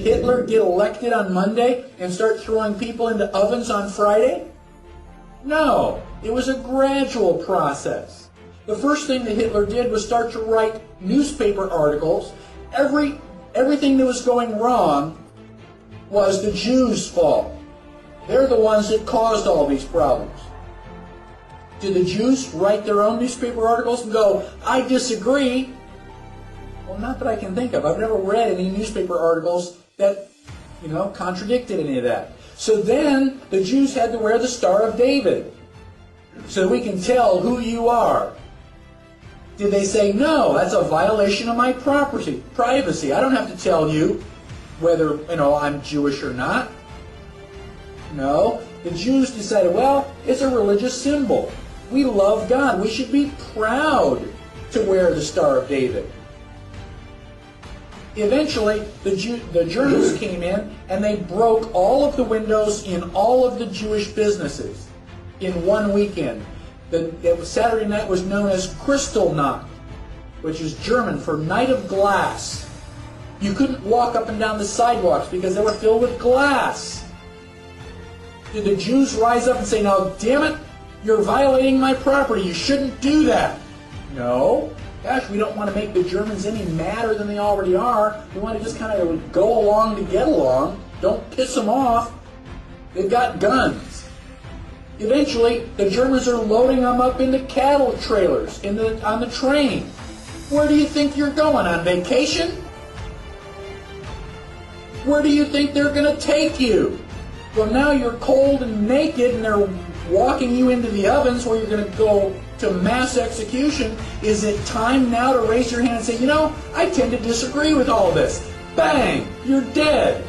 Hitler get elected on Monday and start throwing people into ovens on Friday? No, it was a gradual process. The first thing that Hitler did was start to write newspaper articles. Everything that was going wrong was the Jews' fault. They're the ones that caused all these problems. Did the Jews write their own newspaper articles and go, I disagree? Well, not that I can think of. I've never read any newspaper articles that, contradicted any of that. So then the Jews had to wear the Star of David so we can tell who you are. Did they say, no, that's a violation of my privacy. I don't have to tell you whether, I'm Jewish or not. No, the Jews decided, well, it's a religious symbol. We love God. We should be proud to wear the Star of David. Eventually, the Germans came in and they broke all of the windows in all of the Jewish businesses in one weekend. Saturday night was known as Kristallnacht, which is German for Night of Glass. You couldn't walk up and down the sidewalks because they were filled with glass. Did the Jews rise up and say, now, damn it, you're violating my property, you shouldn't do that? No. Gosh, we don't want to make the Germans any madder than they already are. We want to just kind of go along to get along. Don't piss them off. They've got guns. Eventually, the Germans are loading them up into cattle trailers on the train. Where do you think you're going? On vacation? Where do you think they're going to take you? Well, now you're cold and naked and they're walking you into the ovens where you're going to go to mass execution. Is it time now to raise your hand and say, I tend to disagree with all this? Bang! You're dead.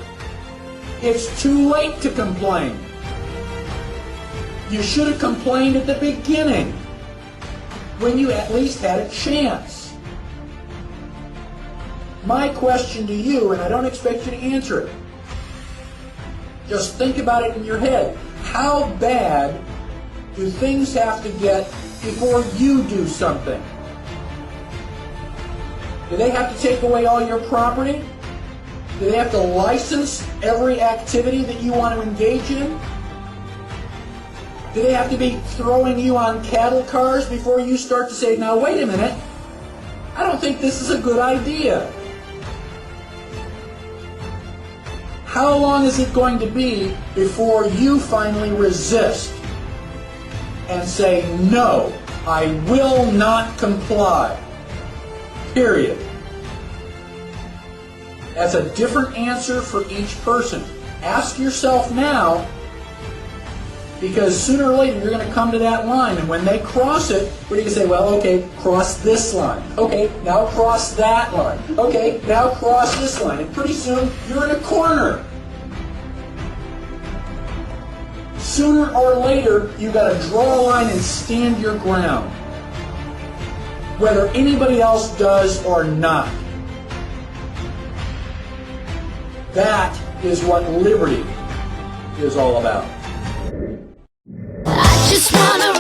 It's too late to complain. You should have complained at the beginning when you at least had a chance. My question to you, and I don't expect you to answer it, just think about it in your head. How bad do things have to get before you do something? Do they have to take away all your property? Do they have to license every activity that you want to engage in? Do they have to be throwing you on cattle cars before you start to say, now wait a minute, I don't think this is a good idea? How long is it going to be before you finally resist and say, no, I will not comply? Period. That's a different answer for each person. Ask yourself now, because sooner or later you're going to come to that line, and when they cross it, what are you going to say? Well, okay, cross this line. Okay, now cross that line. Okay, now cross this line. And pretty soon you're in a corner. Sooner or later, you've got to draw a line and stand your ground, whether anybody else does or not. That is what liberty is all about. I just want a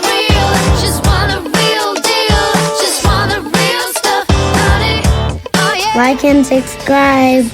real deal, just want a real stuff, honey. Oh yeah. Like and subscribe.